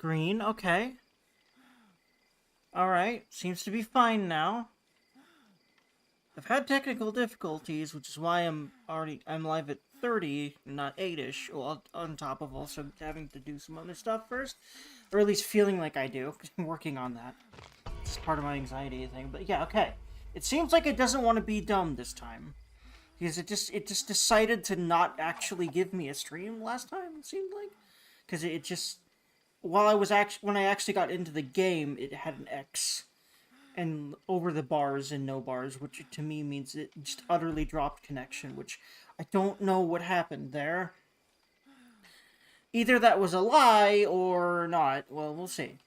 Green, okay. Alright, seems to be fine now. I've had technical difficulties, which is why I'm live at 30, not 8-ish, on top of also having to do some other stuff first. Or at least feeling like I do, because I'm working on that. It's part of my anxiety thing, but yeah, okay. It seems like it doesn't want to be dumb this time. Because it just decided to not actually give me a stream last time, it seemed like. Because it just... when I actually got into the game, it had an X and over the bars and no bars, which to me means it just utterly dropped connection, which I don't know what happened there. Either that was a lie or not. Well, we'll see.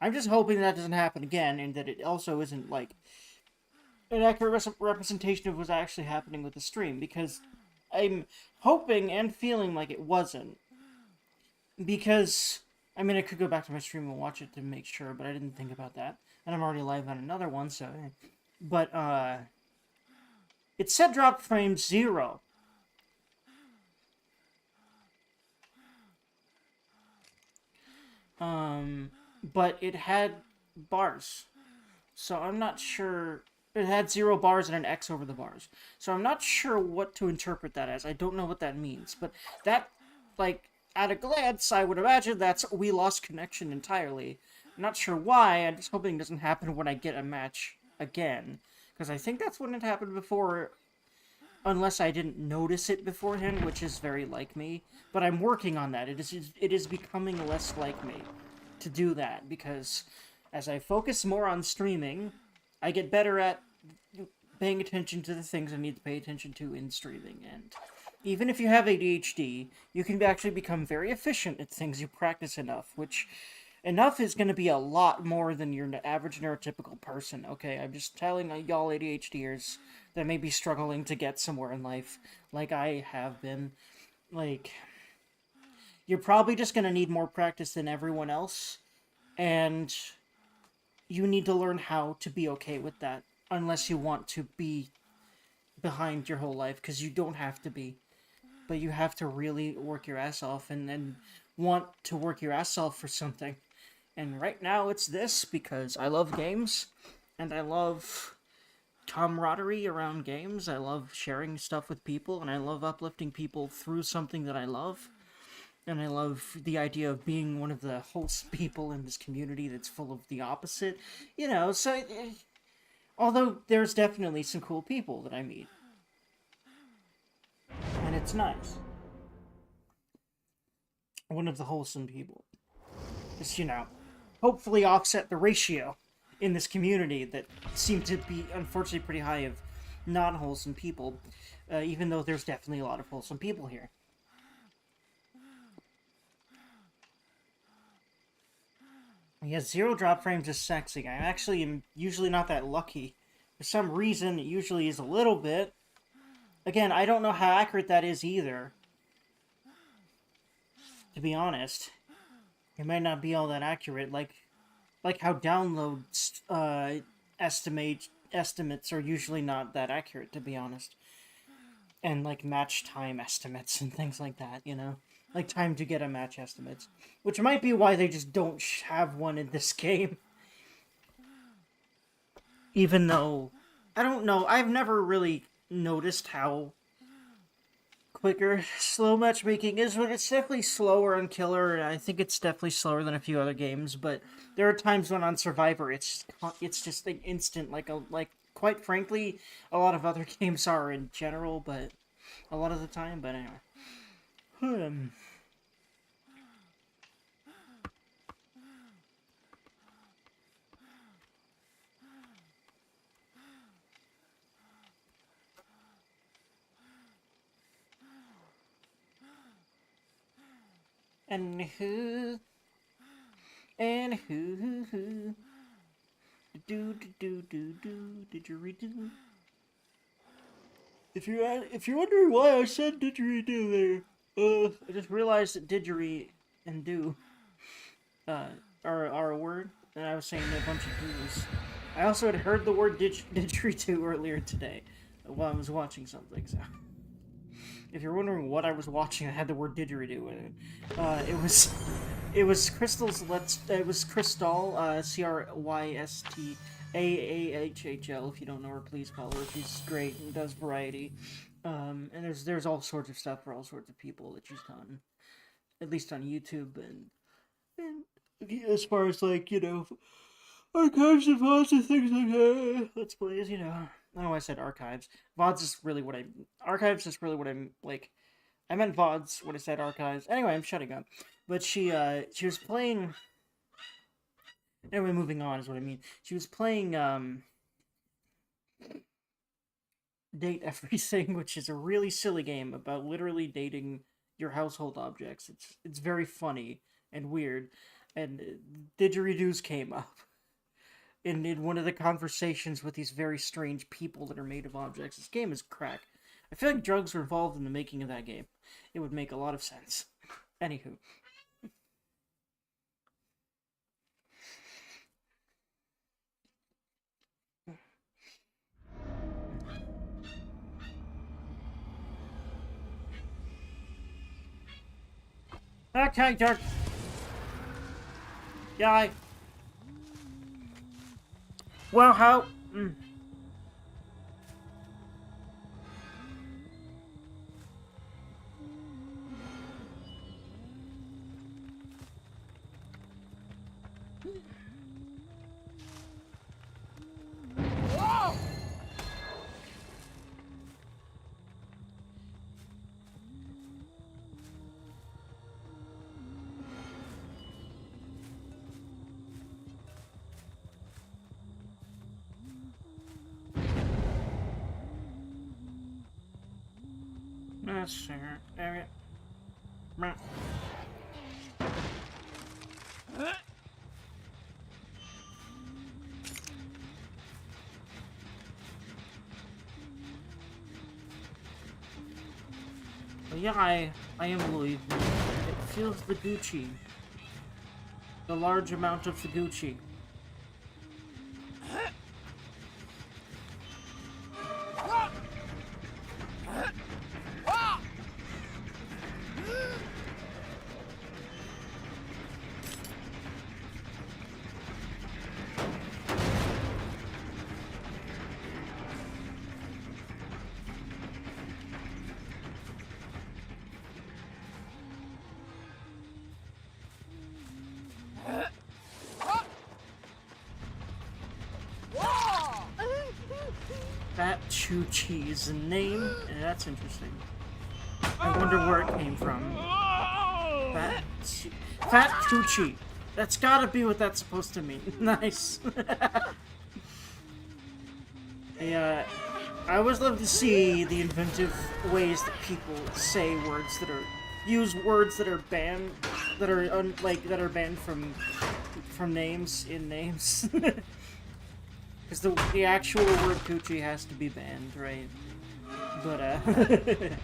I'm just hoping that doesn't happen again, and that it also isn't, like, an accurate representation of what's actually happening with the stream, because I'm hoping and feeling like it wasn't. Because, I mean, I could go back to my stream and watch it to make sure, but I didn't think about that. And I'm already live on another one, so... But, it said drop frame 0. But it had bars. So I'm not sure... It had 0 bars and an X over the bars. So I'm not sure what to interpret that as. I don't know what that means. But that, like, at a glance, I would imagine that's we lost connection entirely. I'm not sure why. I'm just hoping it doesn't happen when I get a match again. Because I think that's when it happened before, unless I didn't notice it beforehand, which is very like me. But I'm working on that. It is becoming less like me to do that, because as I focus more on streaming, I get better at paying attention to the things I need to pay attention to in streaming. And even if you have ADHD, you can actually become very efficient at things you practice enough, which... Enough is going to be a lot more than your average neurotypical person, okay? I'm just telling y'all ADHDers that may be struggling to get somewhere in life, like I have been. Like, you're probably just going to need more practice than everyone else, and you need to learn how to be okay with that, unless you want to be behind your whole life, because you don't have to be. But you have to really work your ass off, and then want to work your ass off for something. And right now it's this, because I love games, and I love camaraderie around games. I love sharing stuff with people, and I love uplifting people through something that I love. And I love the idea of being one of the host people in this community that's full of the opposite. You know, so... although there's definitely some cool people that I meet. And it's nice. One of the wholesome people. Just, you know, hopefully offset the ratio in this community that seem to be, unfortunately, pretty high of non-wholesome people, even though there's definitely a lot of wholesome people here. Yeah, 0 drop frames is sexy. I actually am usually not that lucky. For some reason, it usually is a little bit. Again, I don't know how accurate that is either, to be honest. It might not be all that accurate, like how downloads estimates are usually not that accurate, to be honest. And like match time estimates and things like that, you know? Like time to get a match estimates. Which might be why they just don't have one in this game. Even though, I don't know, I've never really noticed how quicker slow matchmaking is, but it's definitely slower on Killer, and I think it's definitely slower than a few other games, but there are times when on Survivor it's just like instant, like quite frankly a lot of other games are in general, but a lot of the time, but anyway. And who do did you redo? If you're wondering why I said didgeridoo there, I just realized that didgeridoo and do are a word, and I was saying a bunch of doos. I also had heard the word didgeridoo earlier today while I was watching something. So, if you're wondering what I was watching, I had the word didgeridoo in it. It was It was Crystal's it was Crystal, Crystaahhl. If you don't know her, please follow her. She's great and does variety. And there's all sorts of stuff for all sorts of people that she's done, at least on YouTube and as far as like archives of VODs and things like that. Let's plays, I don't know why I said archives. VODs is really what archives is really what I'm like. I meant VODs when I said archives. Anyway, I'm shutting up. But she was playing. Anyway, moving on is what I mean. She was playing Date Everything, which is a really silly game about literally dating your household objects. It's very funny and weird, and didgeridoos came up in one of the conversations with these very strange people that are made of objects. This game is crack. I feel like drugs were involved in the making of that game. It would make a lot of sense. Anywho. Okay, Dirk. Yeah, well, how... Let's see here. There we go. Well, yeah, I am Louis. It feels the Gucci. The large amount of the Gucci. Fat Chuchi's name? That's interesting. I wonder where it came from. Fat Chuchi. That's gotta be what that's supposed to mean. Nice. Yeah, I always love to see the inventive ways that people say words that are use words that are banned, that are banned from names in names. Because the actual word coochie has to be banned, right? But, anyway.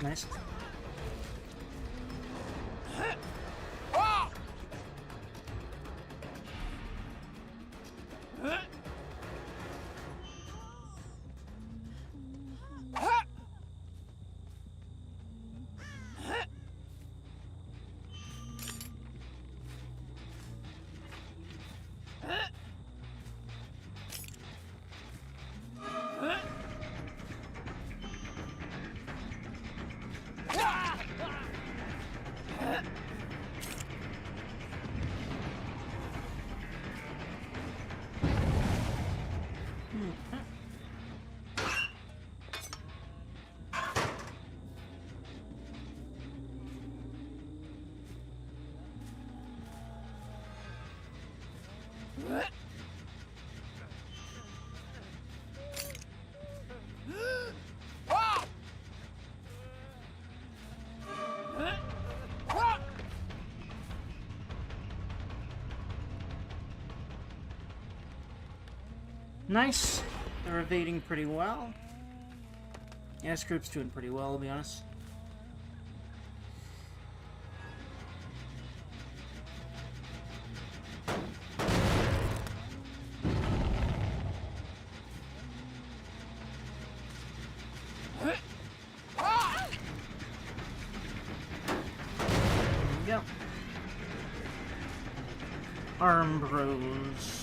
Nice. Nice. They're evading pretty well. Yeah, this group's doing pretty well, I'll be honest. Yep. Arm bros.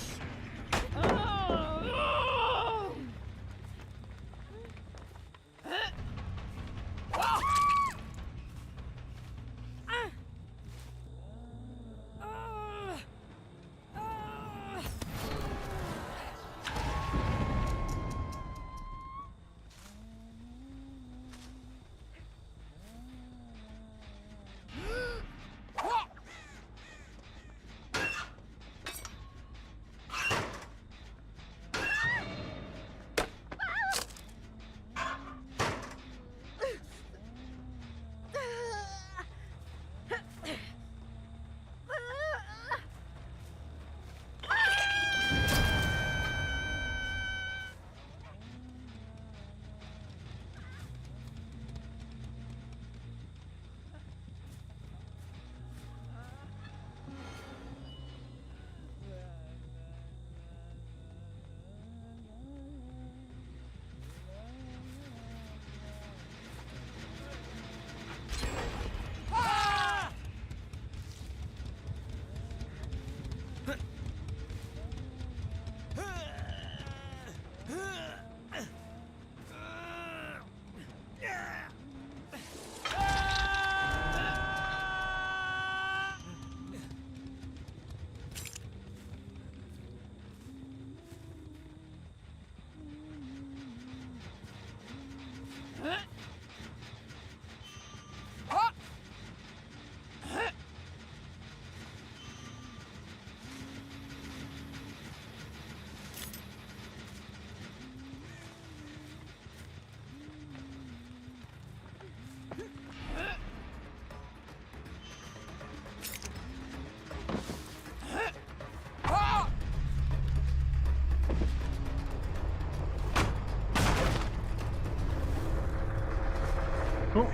Oh,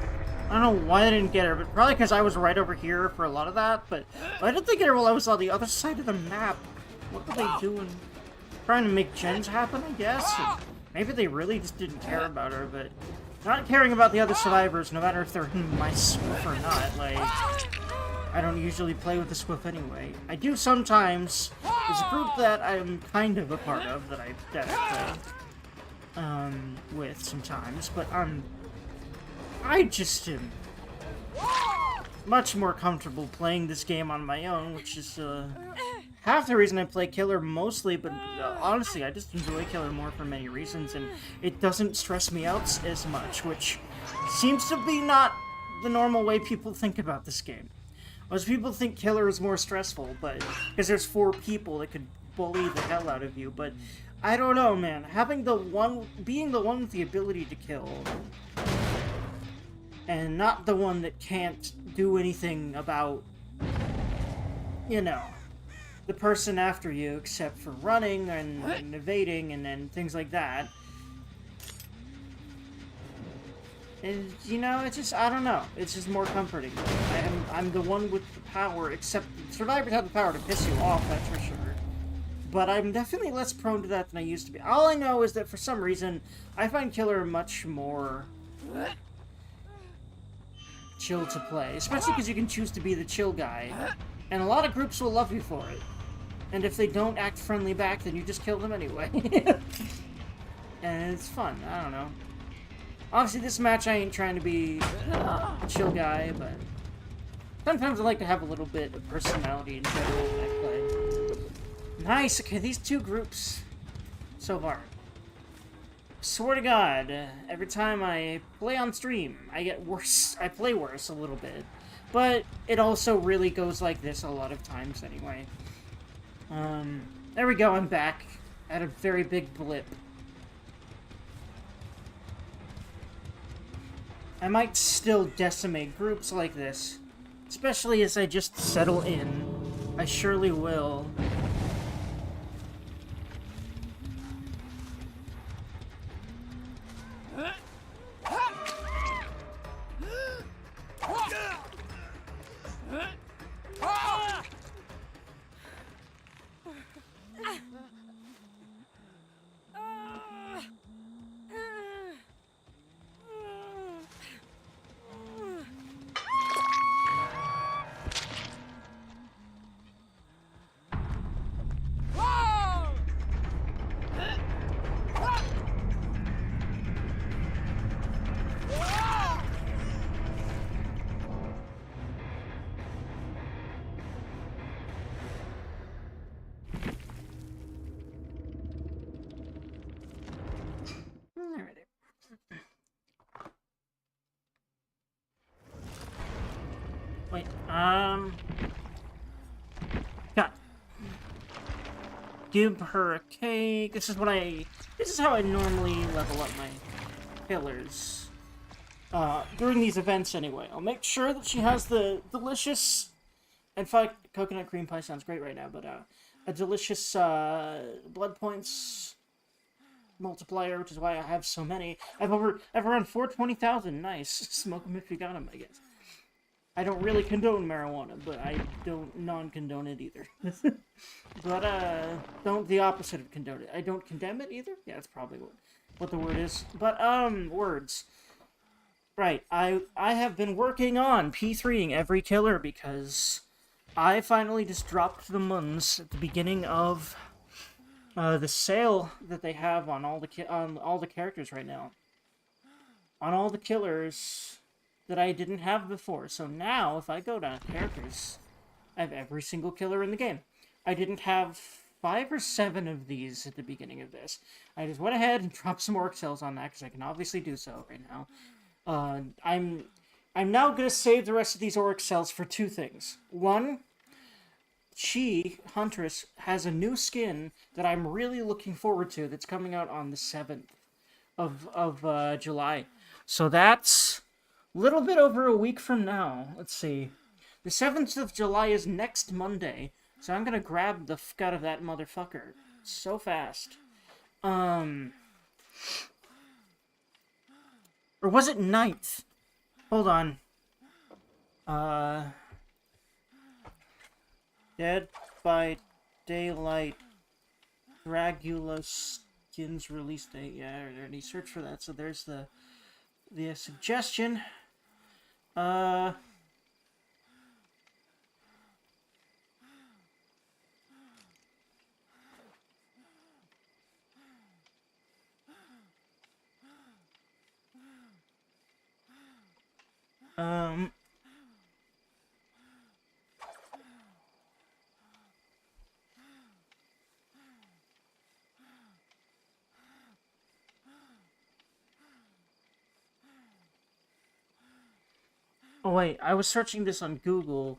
I don't know why I didn't get her, but probably because I was right over here for a lot of that, but I didn't think get her while I was on the other side of the map. What were they doing? Trying to make gens happen, I guess? And maybe they really just didn't care about her, but not caring about the other survivors, no matter if they're in my swift or not, like, I don't usually play with the swift anyway. I do sometimes. There's a group that I'm kind of a part of that I play with sometimes, but I just am much more comfortable playing this game on my own, which is half the reason I play Killer mostly, but honestly, I just enjoy Killer more for many reasons, and it doesn't stress me out as much, which seems to be not the normal way people think about this game. Most people think Killer is more stressful, but because there's 4 people that could bully the hell out of you, but I don't know, man. Being the one with the ability to kill, and not the one that can't do anything about, you know, the person after you except for running and evading and then things like that. And, you know, it's just, I don't know. It's just more comforting. I'm the one with the power, except survivors have the power to piss you off, that's for sure. But I'm definitely less prone to that than I used to be. All I know is that for some reason, I find Killer much more chill to play, especially because you can choose to be the chill guy, and a lot of groups will love you for it. And if they don't act friendly back, then you just kill them anyway. And it's fun. I don't know. Obviously, this match I ain't trying to be a chill guy, but sometimes I like to have a little bit of personality in general when I play. Nice. Okay, these 2 groups so far. Swear to God, every time I play on stream, I get worse. I play worse a little bit. But it also really goes like this a lot of times anyway. There we go, I'm back. At a very big blip. I might still decimate groups like this. Especially as I just settle in. I surely will. Wait, God. Give her a cake. This is how I normally level up my killers. During these events anyway. I'll make sure that she has the delicious, in fact, coconut cream pie sounds great right now, but, a delicious, blood points multiplier, which is why I have so many. I've around 420,000. Nice. Smoke them if you got them, I guess. I don't really condone marijuana, but I don't non-condone it either. But, don't the opposite of condone it. I don't condemn it either? Yeah, that's probably what the word is. But, words. Right, I have been working on P3ing every killer because I finally just dropped the muns at the beginning of the sale that they have on all the characters right now. On all the killers that I didn't have before. So now, if I go to characters, I have every single killer in the game. I didn't have 5 or 7 of these at the beginning of this. I just went ahead and dropped some orc cells on that, because I can obviously do so right now. I'm now gonna save the rest of these orc cells for 2 things. One, Huntress, has a new skin that I'm really looking forward to that's coming out on the 7th of July. So that's a little bit over a week from now. Let's see. The 7th of July is next Monday, so I'm gonna grab the f*** out of that motherfucker so fast. Or was it 9th? Hold on. Dead by Daylight Dragula skins release date. Yeah, I already searched for that, so there's the suggestion. Oh wait, I was searching this on Google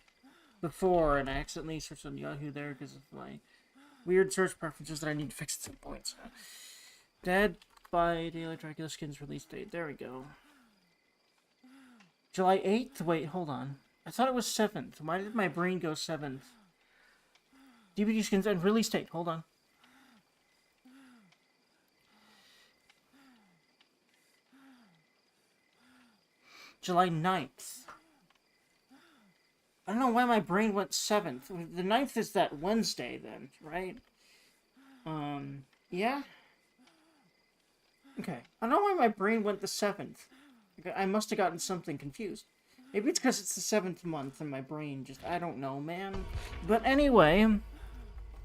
before, and I accidentally searched on Yahoo there because of my weird search preferences that I need to fix at some point. So. Dead by Daylight Dracula skins release date. There we go. July 8th? Wait, hold on. I thought it was 7th. Why did my brain go 7th? DVD skins and release date. Hold on. July 9th. I don't know why my brain went 7th. The 9th is that Wednesday then, right? Yeah? Okay. I don't know why my brain went the 7th. I must have gotten something confused. Maybe it's because it's the 7th month and my brain just... I don't know, man. But anyway,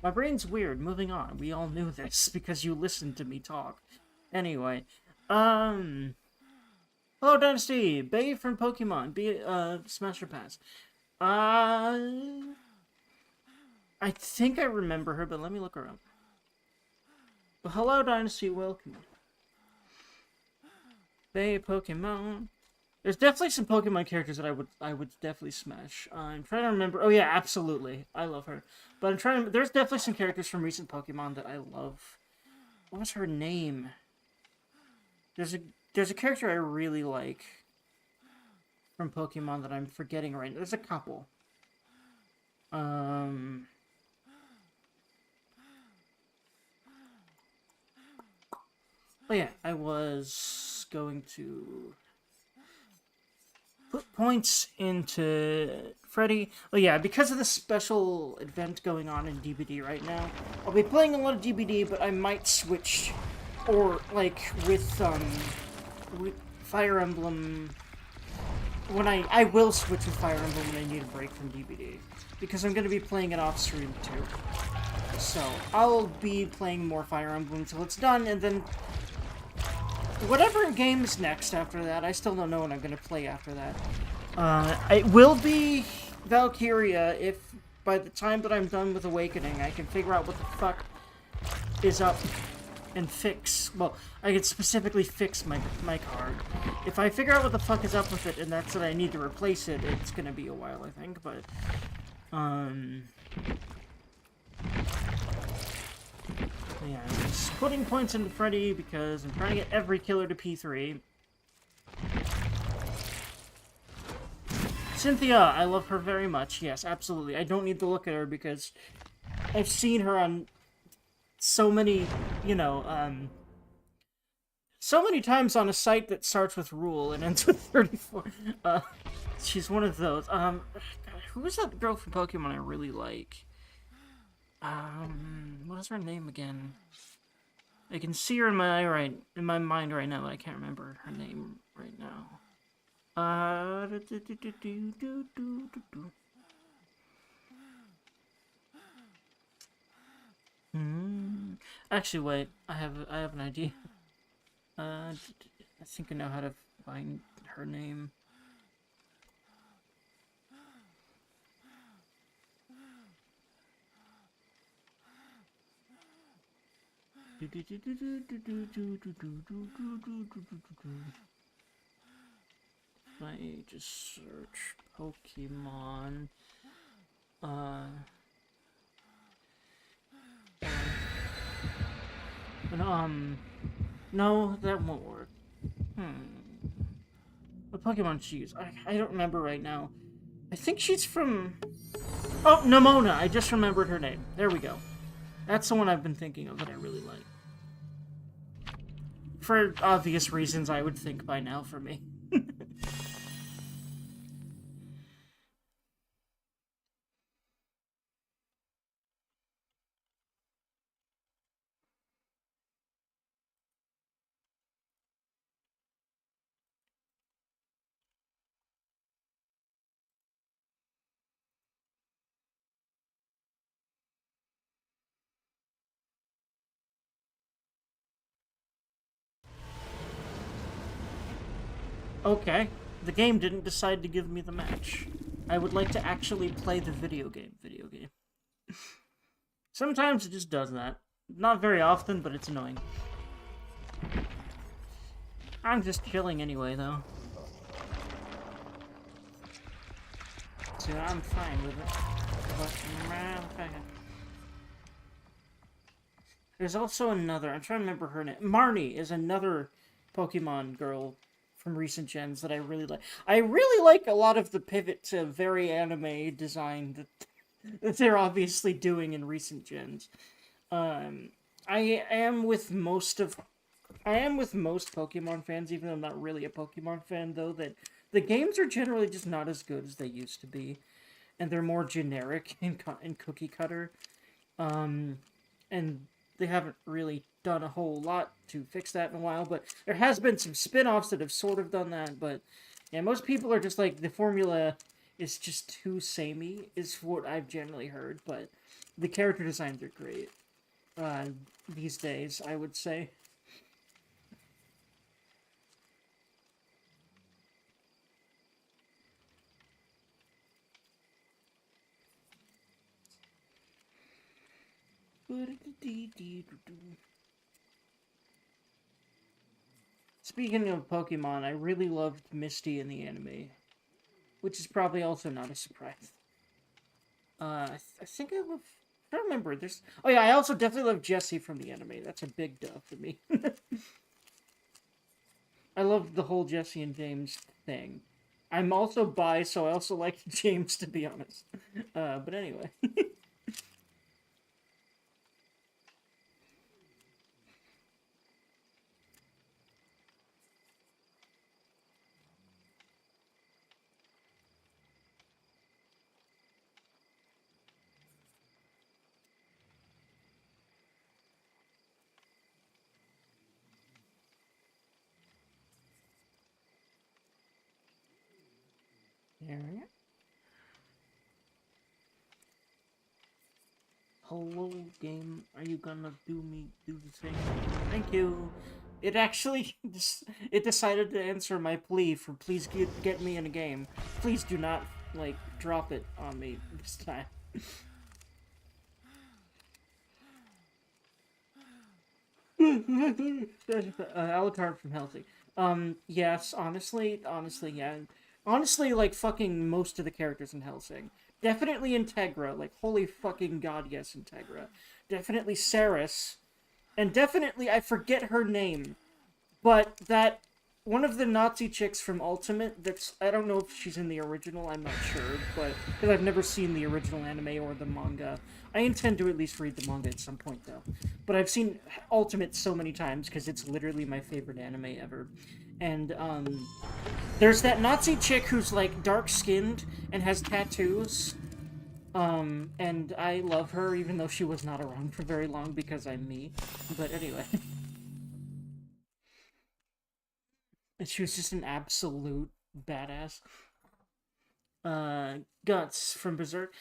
my brain's weird. Moving on. We all knew this because you listened to me talk. Anyway, hello, Dynasty! Bay from Pokemon. Smasher Pass. I think I remember her, but let me look her up. Well, hello, Dynasty. Welcome. Bay Pokemon. There's definitely some Pokemon characters that I would definitely smash. I'm trying to remember. Oh yeah, absolutely. I love her. But I'm trying to... There's definitely some characters from recent Pokemon that I love. What was her name? There's a character I really like from Pokemon that I'm forgetting right now. There's a couple. Oh yeah, I was going to put points into Freddy. Oh yeah, because of the special event going on in DBD right now, I'll be playing a lot of DBD, but I might switch, or like with Fire Emblem. When I will switch with Fire Emblem when I need a break from DBD, because I'm going to be playing it off stream too. So I'll be playing more Fire Emblem until it's done, and then whatever game is next after that, I still don't know what I'm going to play after that. It will be Valkyria if by the time that I'm done with Awakening I can figure out what the fuck is up and fix. Well, I could specifically fix my card. If I figure out what the fuck is up with it, and that's that I need to replace it, it's gonna be a while, I think. But yeah, I'm just putting points into Freddy because I'm trying to get every killer to P3. Cynthia, I love her very much. Yes, absolutely. I don't need to look at her because I've seen her on so many, you know, so many times on a site that starts with rule and ends with 34. She's one of those. God, who is that girl from Pokemon I really like? What is her name again? I can see her in my mind right now, but I can't remember her name right now. Actually, wait. I have an idea. I think I know how to find her name. Let me just search Pokemon. No, that won't work. What Pokemon she use? I don't remember right now. I think she's from... Oh, Nimona! I just remembered her name. There we go. That's the one I've been thinking of that I really like. For obvious reasons, I would think by now for me. Okay. The game didn't decide to give me the match. I would like to actually play the video game. Sometimes it just does that. Not very often, but it's annoying. I'm just chilling anyway, though. So I'm fine with it. But, there's also another, I'm trying to remember her name. Marnie is another Pokemon girl from recent gens that I really like. I really like a lot of the pivot to very anime design that they're obviously doing in recent gens. I am with most Pokemon fans, even though I'm not really a Pokemon fan, though, that the games are generally just not as good as they used to be, and they're more generic and cookie cutter. And they haven't really done a whole lot to fix that in a while, but there has been some spin-offs that have sort of done that, but yeah, most people are just like, the formula is just too samey, is what I've generally heard, but the character designs are great these days, I would say. Speaking of Pokemon, I really loved Misty in the anime, which is probably also not a surprise. I think I love... I don't remember. There's... Oh yeah, I also definitely love Jessie from the anime. That's a big duh for me. I love the whole Jessie and James thing. I'm also bi, so I also like James, to be honest. But anyway. There. Hello, game. Are you gonna do the thing? Thank you. It actually it decided to answer my plea for please get me in a game. Please do not like drop it on me this time. Alucard from Helsing. Yes, honestly, yeah. Honestly, like, fucking most of the characters in Helsing. Definitely Integra, like, holy fucking god, yes, Integra. Definitely Ceres. And definitely, I forget her name, but that one of the Nazi chicks from Ultimate, that's, I don't know if she's in the original, I'm not sure, but, because I've never seen the original anime or the manga. I intend to at least read the manga at some point, though. But I've seen Ultimate so many times, because it's literally my favorite anime ever. And, there's that Nazi chick who's, like, dark-skinned and has tattoos. And I love her, even though she was not around for very long, because I'm me. But anyway. And she was just an absolute badass. Guts from Berserk.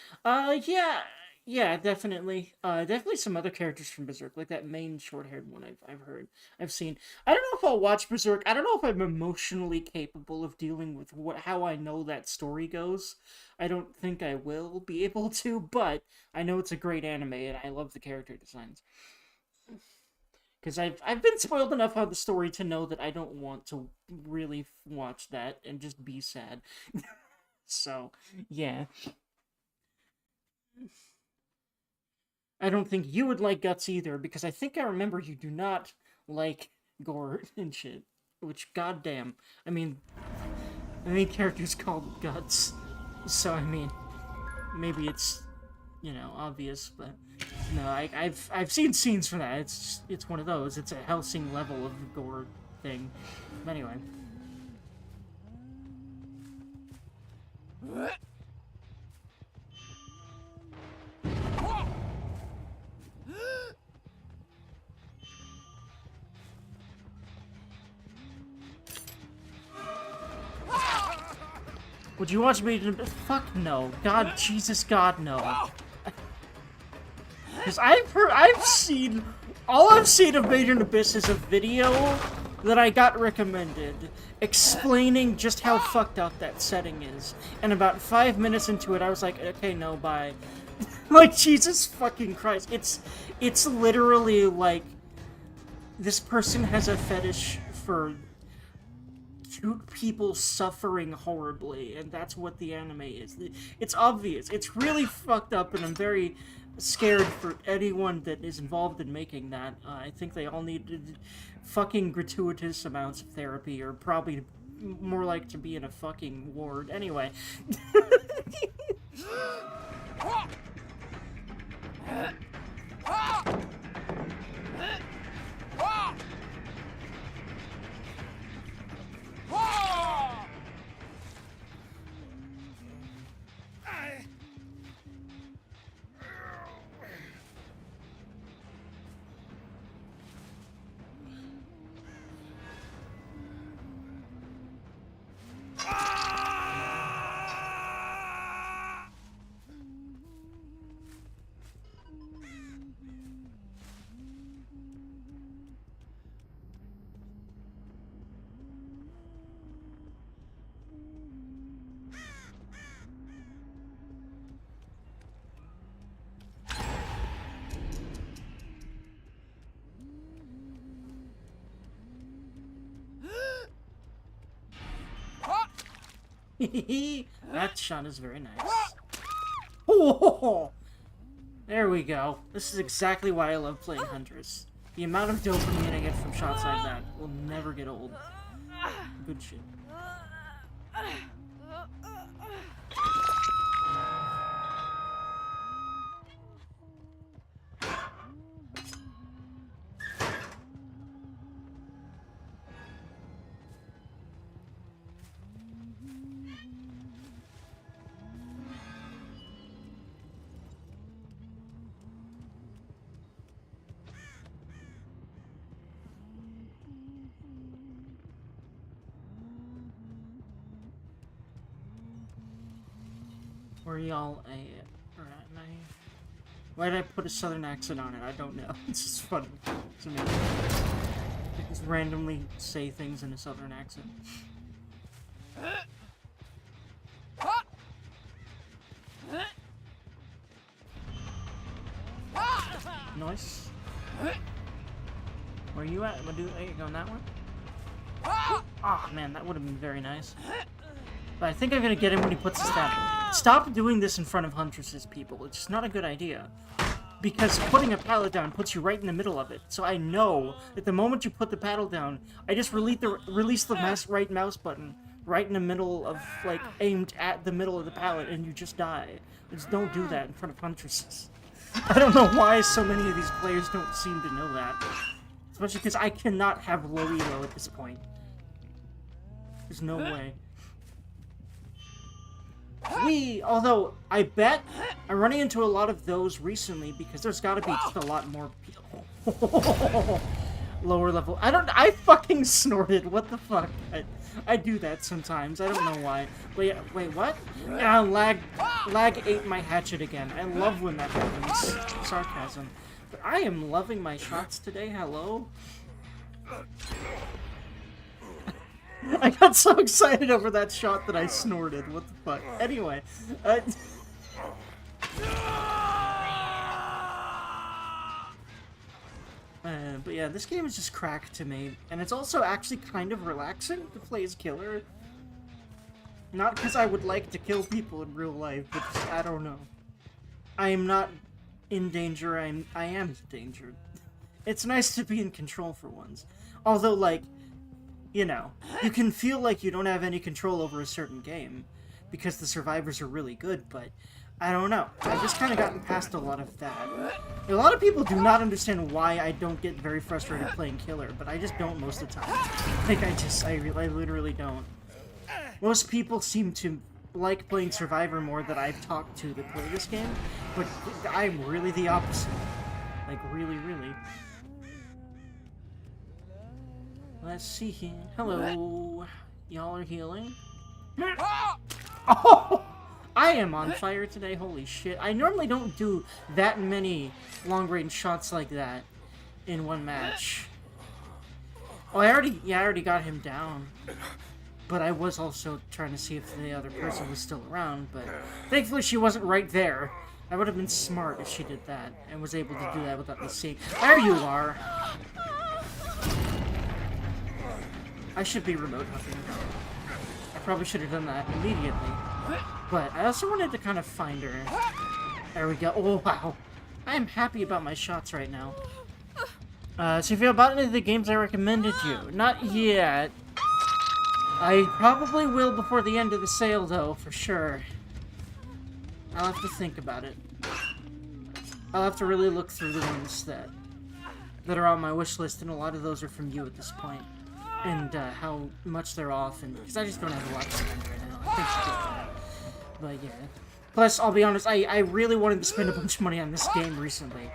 Yeah, definitely. Definitely some other characters from Berserk, like that main short-haired one I've heard, I've seen. I don't know if I'll watch Berserk. I don't know if I'm emotionally capable of dealing with how I know that story goes. I don't think I will be able to, but I know it's a great anime, and I love the character designs. Because I've been spoiled enough on the story to know that I don't want to really watch that and just be sad. So, yeah. I don't think you would like Guts either, because I think I remember you do not like gore and shit. Which, goddamn. I mean, the main character's called Guts. So, I mean, maybe it's, obvious, but... No, I've seen scenes for that. It's one of those. It's a Helsing level of gore thing. But anyway. Would you watch me? Fuck no. God, Jesus, God, no. Because I've seen, all I've seen of Made in Abyss is a video that I got recommended explaining just how fucked up that setting is. And about 5 minutes into it, I was like, okay, no, bye. Like, Jesus fucking Christ. It's literally like, this person has a fetish for cute people suffering horribly, and that's what the anime is. It's obvious. It's really fucked up, and I'm very scared for anyone that is involved in making that. I think they all need fucking gratuitous amounts of therapy, or probably more like to be in a fucking ward. Anyway. That shot is very nice. Oh, there we go. This is exactly why I love playing Huntress. The amount of dopamine I get from shots like that will never get old. Good shit. Where y'all why did I put a southern accent on it? I don't know. It's just funny to me. I just randomly say things in a southern accent. Nice. Where you at? Are you going that one? Oh man, that would have been very nice. But I think I'm gonna get him when he puts his down. Stop doing this in front of huntresses, people. It's just not a good idea. Because putting a pallet down puts you right in the middle of it. So I know that the moment you put the paddle down, I just release the right mouse button right in the middle of, like, aimed at the middle of the pallet, and you just die. Just don't do that in front of huntresses. I don't know why so many of these players don't seem to know that. Especially because I cannot have low elo at this point. There's no way. Although, I bet I'm running into a lot of those recently because there's gotta be just a lot more people. Lower level. I fucking snorted. What the fuck? I do that sometimes. I don't know why. Wait, what? Lag ate my hatchet again. I love when that happens. Sarcasm. But I am loving my shots today. Hello? I got so excited over that shot that I snorted. What the fuck? Anyway. But yeah, this game is just crack to me. And it's also actually kind of relaxing to play as killer. Not because I would like to kill people in real life, but just, I don't know. I am not in danger, I am endangered. It's nice to be in control for once. Although, like, you know, you can feel like you don't have any control over a certain game because the survivors are really good, but I don't know. I've just kind of gotten past a lot of that. A lot of people do not understand why I don't get very frustrated playing killer, but I just don't most of the time. Like, I literally don't. Most people seem to like playing Survivor more that I've talked to that play this game, but I'm really the opposite. Like, really, really. Let's see here. Hello. Y'all are healing? Oh! I am on fire today, holy shit. I normally don't do that many long-range shots like that in one match. Oh, I already got him down. But I was also trying to see if the other person was still around, but thankfully she wasn't right there. That would have been smart if she did that, and was able to do that without me seeing. There you are! I should be remote hunting. I probably should have done that immediately. But I also wanted to kind of find her. There we go. Oh, wow. I am happy about my shots right now. So if you bought any of the games I recommended you? Not yet. I probably will before the end of the sale, though, for sure. I'll have to think about it. I'll have to really look through the ones that are on my wish list, and a lot of those are from you at this point. And how much they're off, and because I just don't have a lot to spend right now. I think you get that. But yeah. Plus, I'll be honest, I really wanted to spend a bunch of money on this game recently.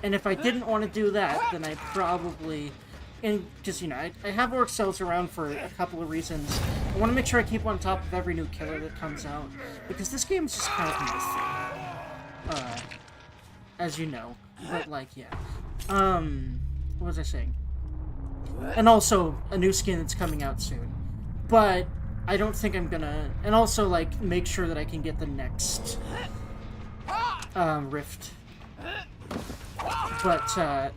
And if I didn't want to do that, then I probably... And just, you know, I have orc cells around for a couple of reasons. I want to make sure I keep on top of every new killer that comes out. Because this game is just kind of my thing. As you know. But, like, yeah. What was I saying? And also, a new skin that's coming out soon. But I don't think I'm gonna... And also, like, make sure that I can get the next rift. But,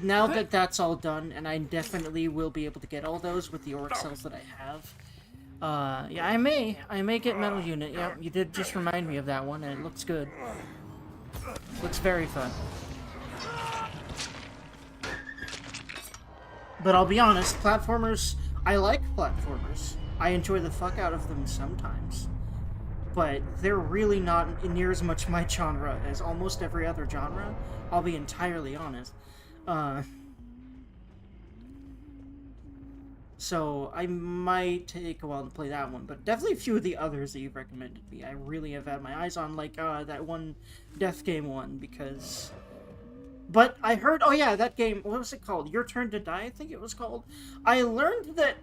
now that that's all done, and I definitely will be able to get all those with the orc cells that I have. Yeah, I may get Metal Unit. Yep, you did just remind me of that one, and it looks good. Looks very fun. But I'll be honest, platformers... I like platformers. I enjoy the fuck out of them sometimes. But they're really not near as much my genre as almost every other genre. I'll be entirely honest. So I might take a while to play that one, but definitely a few of the others that you've recommended me. I really have had my eyes on, like, that one Death Game one, because... But I heard, oh yeah, that game, what was it called? Your Turn to Die, I think it was called. I learned that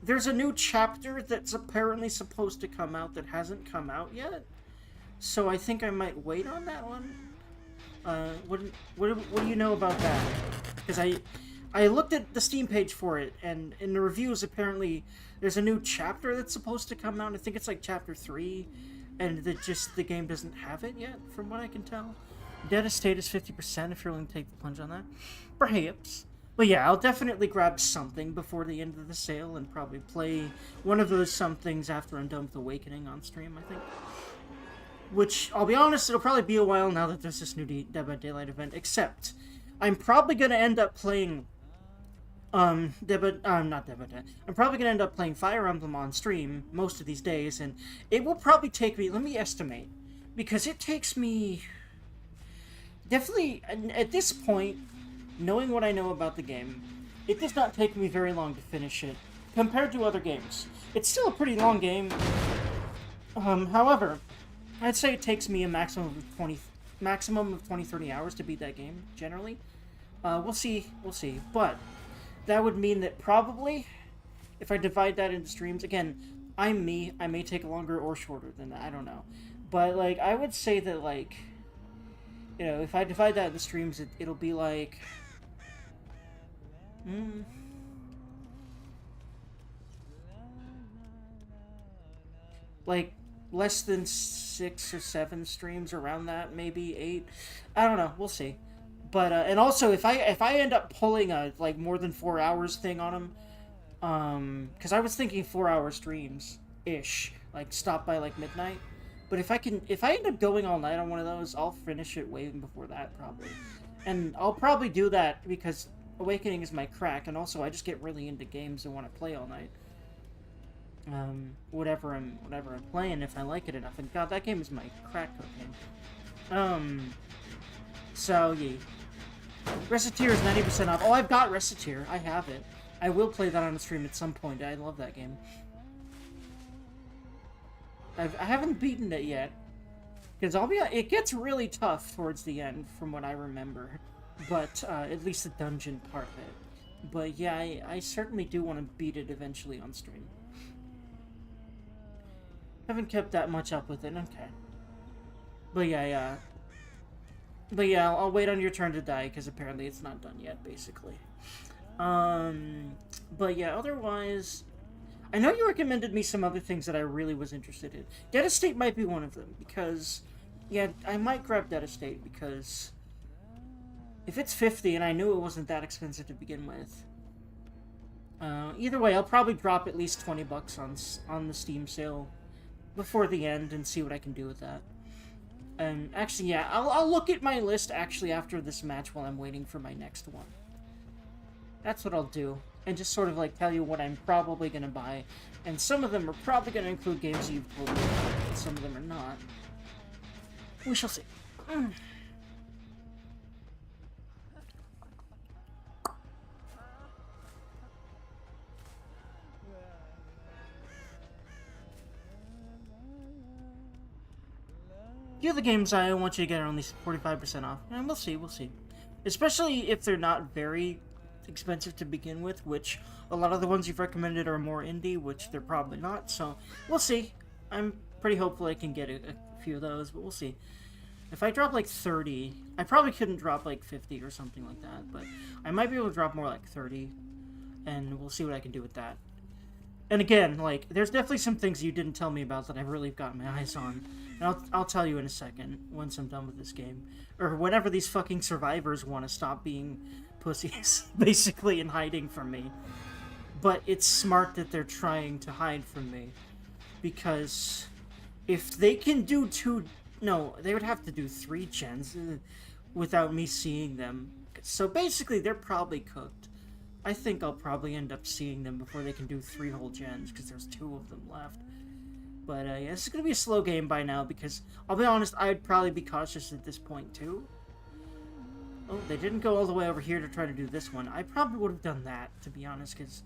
there's a new chapter that's apparently supposed to come out that hasn't come out yet. So I think I might wait on that one. What do you know about that? Because I looked at the Steam page for it, and in the reviews, apparently, there's a new chapter that's supposed to come out. I think it's like Chapter 3, and that just the game doesn't have it yet, from what I can tell. Dead estate is 50% if you're willing to take the plunge on that. Perhaps. But yeah, I'll definitely grab something before the end of the sale and probably play one of those somethings after I'm done with Awakening on stream, I think. Which, I'll be honest, it'll probably be a while now that there's this new Dead by Daylight event, except I'm probably going to end up playing not Dead by Daylight. I'm probably going to end up playing Fire Emblem on stream most of these days, and it will probably take me, let me estimate, because it takes me, definitely, at this point, knowing what I know about the game, it does not take me very long to finish it, compared to other games. It's still a pretty long game, however, I'd say it takes me a maximum of 20, 30 hours to beat that game, generally. We'll see, but that would mean that probably, if I divide that into streams, again, I'm me, I may take longer or shorter than that, I don't know. But, like, I would say that, like, you know, if I divide that into streams, it'll be like, like, less than 6 or 7 streams, around that, maybe 8. I don't know, we'll see. But and also if I end up pulling a like more than 4 hours thing on him, because I was thinking 4-hour streams ish, like stop by like midnight. But if I end up going all night on one of those, I'll finish it way before that probably, and I'll probably do that because Awakening is my crack, and also I just get really into games and want to play all night. Whatever I'm playing, if I like it enough, and God, that game is my crack cocaine. So yeah. Reciteer is 90% off. Oh, I've got Reciteer. I have it. I will play that on the stream at some point. I love that game. I haven't beaten it yet. Because it gets really tough towards the end, from what I remember. But, at least the dungeon part of it. But yeah, I certainly do want to beat it eventually on stream. Haven't kept that much up with it. Okay. But yeah, But yeah, I'll wait on your turn to die, because apparently it's not done yet, basically. But yeah, otherwise, I know you recommended me some other things that I really was interested in. Dead Estate might be one of them, because, yeah, I might grab Dead Estate, because if it's 50, and I knew it wasn't that expensive to begin with, either way, I'll probably drop at least $20 on the Steam sale before the end and see what I can do with that. And actually, yeah, I'll look at my list actually after this match while I'm waiting for my next one. That's what I'll do. And just sort of like tell you what I'm probably going to buy. And some of them are probably going to include games you've told me about, and some of them are not. We shall see. The other games I want you to get are only 45% off, and we'll see. Especially if they're not very expensive to begin with, which a lot of the ones you've recommended are more indie, which they're probably not, so we'll see. I'm pretty hopeful I can get a few of those, but we'll see. If I drop like 30, I probably couldn't drop like 50 or something like that, but I might be able to drop more like 30, and we'll see what I can do with that. And again, like, there's definitely some things you didn't tell me about that I've really got my eyes on. And I'll tell you in a second, once I'm done with this game. Or whenever these fucking survivors want to stop being pussies, basically, and hiding from me. But it's smart that they're trying to hide from me. Because if they can do no, they would have to do 3 gens without me seeing them. So basically, they're probably cooked. I think I'll probably end up seeing them before they can do 3 whole gens, because there's 2 of them left. But yeah, this is going to be a slow game by now, because, I'll be honest, I'd probably be cautious at this point, too. Oh, they didn't go all the way over here to try to do this one. I probably would have done that, to be honest, because...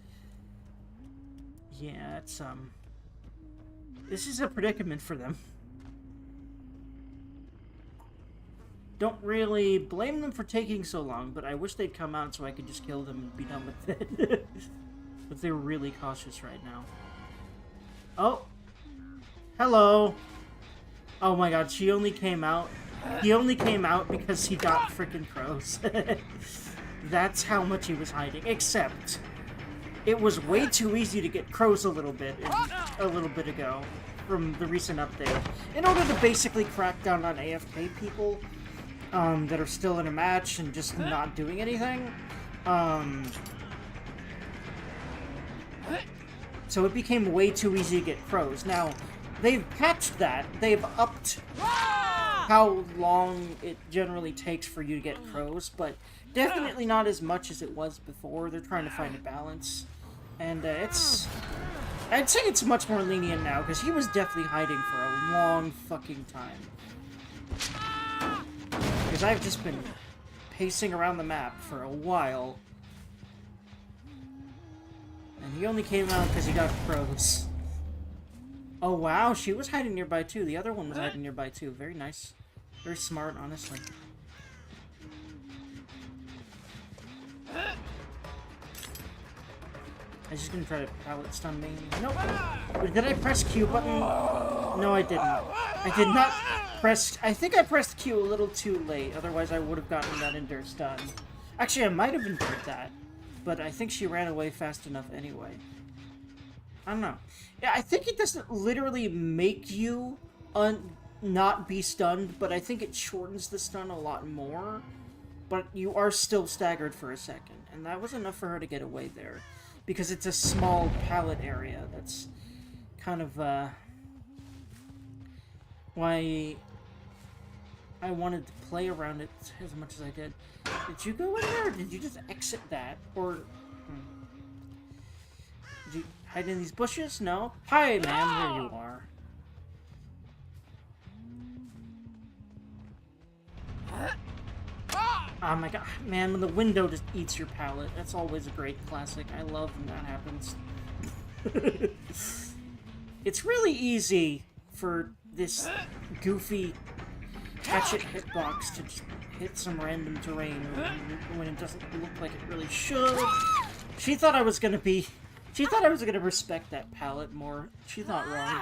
yeah, it's, this is a predicament for them. Don't really blame them for taking so long, but I wish they'd come out so I could just kill them and be done with it. But they're really cautious right now. Oh! Hello! Oh my god, she only came out. He only came out because he got frickin' crows. That's how much he was hiding. Except, it was way too easy to get crows a little bit ago from the recent update. In order to basically crack down on AFK people that are still in a match and just not doing anything, So it became way too easy to get crows. Now, they've patched that. They've upped how long it generally takes for you to get crows, but definitely not as much as it was before. They're trying to find a balance. And I'd say it's much more lenient now, because he was definitely hiding for a long fucking time. Because I've just been pacing around the map for a while. And he only came out because he got crows. Oh wow, she was hiding nearby too. The other one was hiding nearby too. Very nice. Very smart, honestly. I was just gonna try to pallet stun me. Nope. Did I press Q button? No, I didn't. I did not press... I think I pressed Q a little too late. Otherwise, I would have gotten that endure stun. Actually, I might have endured that. But I think she ran away fast enough anyway. I don't know. Yeah, I think it doesn't literally make you not be stunned, but I think it shortens the stun a lot more. But you are still staggered for a second. And that was enough for her to get away there. Because it's a small pallet area. That's kind of why I wanted to play around it as much as I did. Did you go in there, or did you just exit that? Or did you hide in these bushes? No? Hi, man, there you are. Oh my god, man, when the window just eats your pallet, that's always a great classic. I love when that happens. It's really easy for this goofy hatchet hitbox to just hit some random terrain when it doesn't look like it really should. She thought I was gonna respect that pallet more. She thought wrong.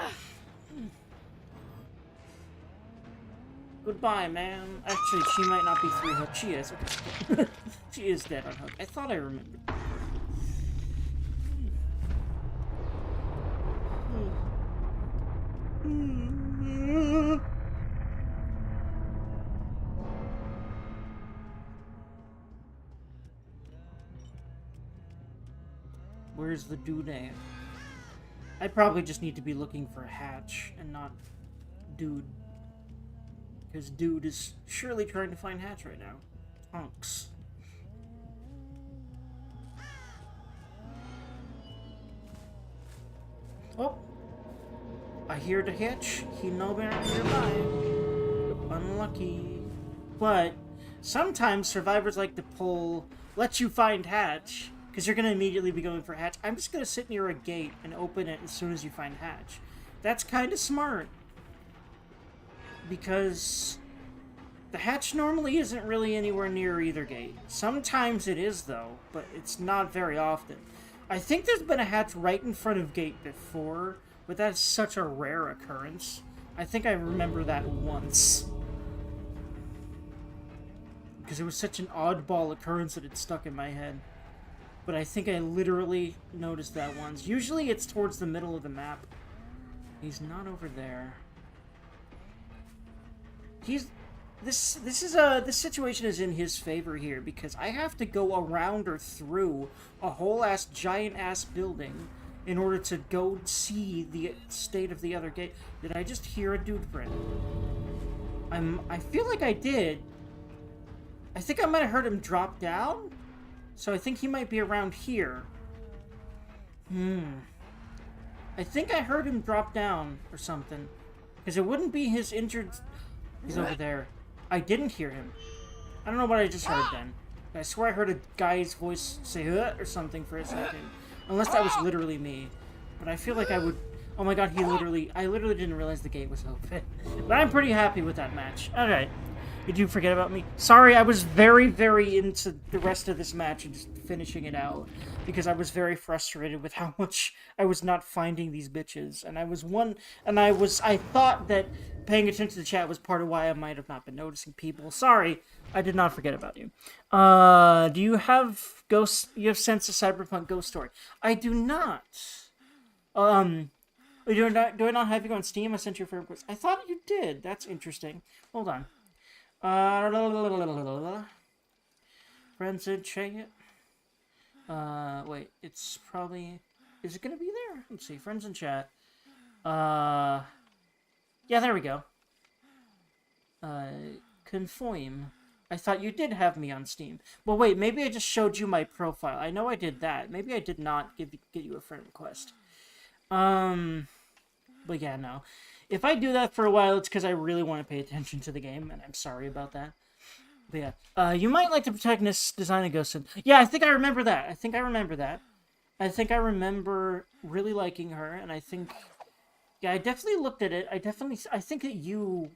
Goodbye, man. Actually, she might not be 3-hook. She is. Okay. She is dead on hook. I thought I remembered. Where's the dude at? I probably just need to be looking for a hatch and not dude. Because dude is surely trying to find hatch right now. Tonks. Oh! I hear the hitch. He nowhere nearby. Unlucky. But sometimes survivors like to pull, let you find hatch, because you're going to immediately be going for hatch. I'm just going to sit near a gate and open it as soon as you find hatch. That's kind of smart. Because the hatch normally isn't really anywhere near either gate. Sometimes it is, though, but it's not very often. I think there's been a hatch right in front of gate before, but that's such a rare occurrence. I think I remember that once. Because it was such an oddball occurrence that it stuck in my head. But I think I literally noticed that once. Usually it's towards the middle of the map. He's not over there. This situation is in his favor here because I have to go around or through a whole ass giant ass building in order to go see the state of the other gate. Did I just hear a dude print? I feel like I did. I think I might have heard him drop down, so I think he might be around here. I think I heard him drop down or something, because it wouldn't be his injured. He's over there. I didn't hear him. I don't know what I just heard then. I swear I heard a guy's voice say "huh" or something for a second. Unless that was literally me. But I feel like I would... Oh my god, I literally didn't realize the gate was open. But I'm pretty happy with that match. Alright. Did you forget about me? Sorry, I was very, very into the rest of this match and just finishing it out. Because I was very frustrated with how much I was not finding these bitches. And I thought that paying attention to the chat was part of why I might have not been noticing people. Sorry, I did not forget about you. Do you have Sense of Cyberpunk Ghost Story? I do not. Do I not have you on Steam? I sent you a favorite quiz. I thought you did. That's interesting. Hold on. Friends in chat. Wait, it's probably... Is it gonna be there? Let's see, friends in chat. Yeah, there we go. Conform. I thought you did have me on Steam. Well, wait, maybe I just showed you my profile. I know I did that. Maybe I did not get you a friend request. But yeah, no. If I do that for a while, it's because I really want to pay attention to the game, and I'm sorry about that. But yeah, you might like the protagonist design of Ghost. Yeah, I think I remember that. I think I remember really liking her, and I think... Yeah, I definitely looked at it. I think that you...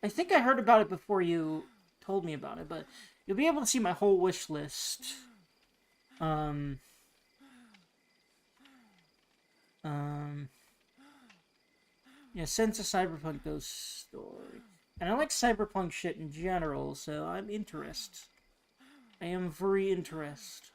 I think I heard about it before you told me about it, but you'll be able to see my whole wish list. Yeah, Sense of Cyberpunk Ghost Story. And I like cyberpunk shit in general, so I'm interested. I am very interested.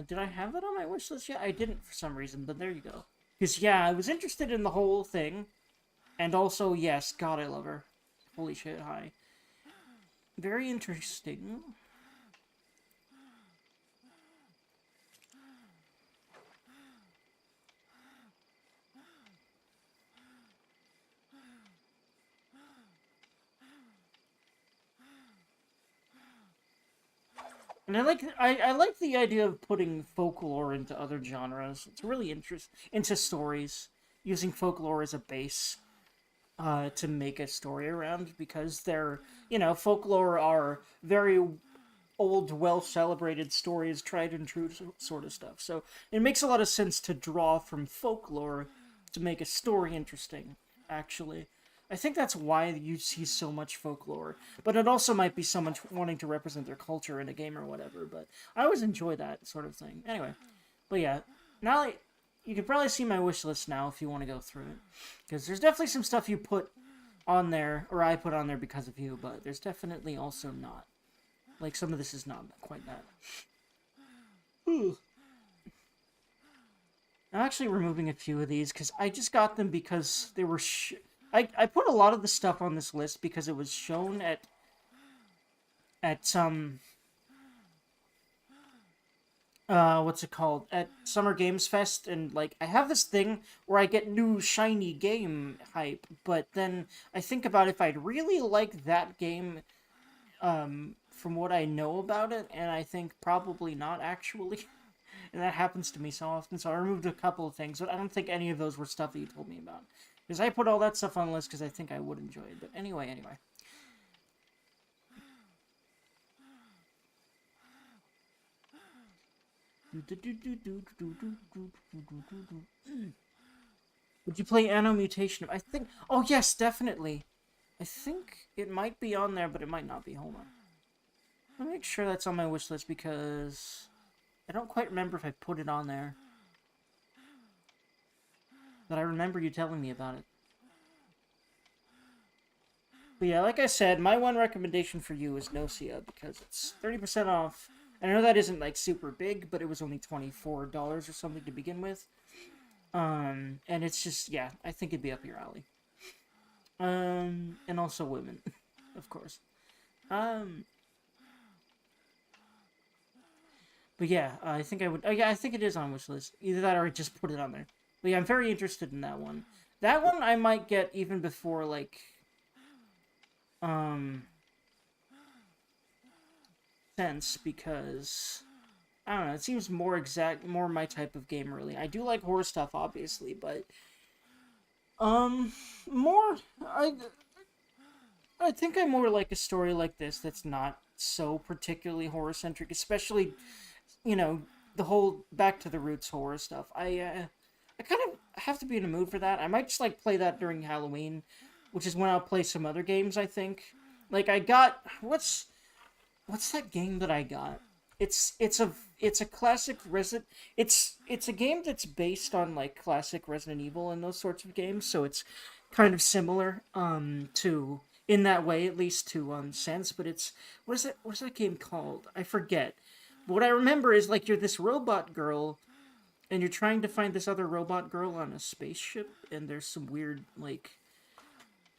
Did I have that on my wish list yet? I didn't for some reason, but there you go. Because, yeah, I was interested in the whole thing. And also, yes, God, I love her. Holy shit, hi. Very interesting. And I like the idea of putting folklore into other genres. It's really interesting. Into stories. Using folklore as a base. To make a story around, because they're, folklore are very old, well-celebrated stories, tried and true sort of stuff. So it makes a lot of sense to draw from folklore to make a story interesting, actually. I think that's why you see so much folklore. But it also might be someone wanting to represent their culture in a game or whatever, but I always enjoy that sort of thing. Anyway, but yeah, now you can probably see my wish list now if you want to go through it. Because there's definitely some stuff you put on there, or I put on there because of you, but there's definitely also not. Like, some of this is not quite that. Ooh. I'm actually removing a few of these, because I just got them because they were... I put a lot of the stuff on this list because it was shown at some... what's it called? At Summer Games Fest, and, like, I have this thing where I get new shiny game hype, but then I think about if I'd really like that game, from what I know about it, and I think probably not, actually. And that happens to me so often, so I removed a couple of things, but I don't think any of those were stuff that you told me about. Because I put all that stuff on the list because I think I would enjoy it, but anyway. Would you play Anno Mutation? I think... Oh, yes, definitely. I think it might be on there, but it might not be. Hold on. Let me make sure that's on my wish list, because I don't quite remember if I put it on there. But I remember you telling me about it. But yeah, like I said, my one recommendation for you is Nocia, because it's 30% off. And I know that isn't, like, super big, but it was only $24 or something to begin with. And it's just, yeah, I think it'd be up your alley. And also women, of course. But yeah, I think I would... yeah, I think it is on wishlist. Either that or I just put it on there. But yeah, I'm very interested in that one. That one I might get even before, like... Sense, because... I don't know, it seems more my type of game, really. I do like horror stuff, obviously, but... more... I think I more like a story like this that's not so particularly horror-centric, especially, the whole back to the roots horror stuff. I kind of have to be in a mood for that. I might just, like, play that during Halloween, which is when I'll play some other games, I think. Like, I got... What's that game that I got? It's a classic Resident... It's a game that's based on, like, classic Resident Evil and those sorts of games, so it's kind of similar, to... In that way, at least, to, Sense, but it's... What's that game called? I forget. But what I remember is, like, you're this robot girl, and you're trying to find this other robot girl on a spaceship, and there's some weird, like...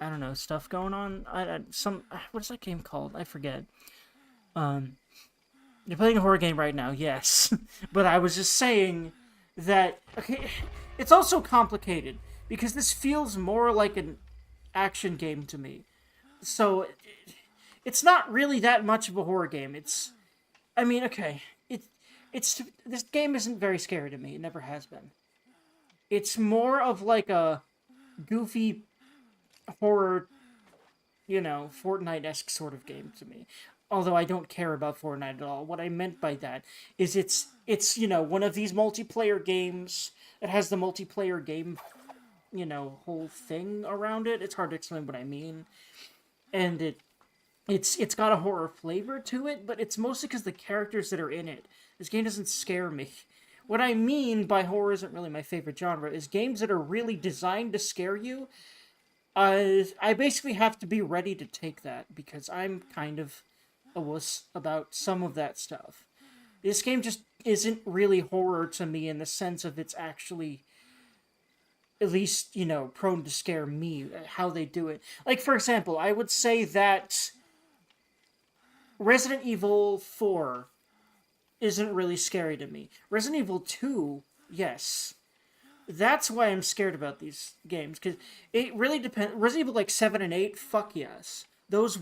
I don't know, stuff going on. What's that game called? I forget. You're playing a horror game right now, yes. But I was just saying that, okay, it's also complicated because this feels more like an action game to me. So it's not really that much of a horror game. I mean, okay, it's this game isn't very scary to me. It never has been. It's more of like a goofy horror, Fortnite-esque sort of game to me. Although I don't care about Fortnite at all. What I meant by that is it's one of these multiplayer games that has the multiplayer game, whole thing around it. It's hard to explain what I mean. And it's got a horror flavor to it, but it's mostly because the characters that are in it. This game doesn't scare me. What I mean by horror isn't really my favorite genre, is games that are really designed to scare you. I basically have to be ready to take that, because I'm kind of a wuss about some of that stuff. This game just isn't really horror to me in the sense of it's actually, at least, prone to scare me, how they do it. Like, for example, I would say that Resident Evil 4 isn't really scary to me. Resident Evil 2, yes. That's why I'm scared about these games, because it really depends. Resident Evil, like, 7 and 8, fuck yes. Those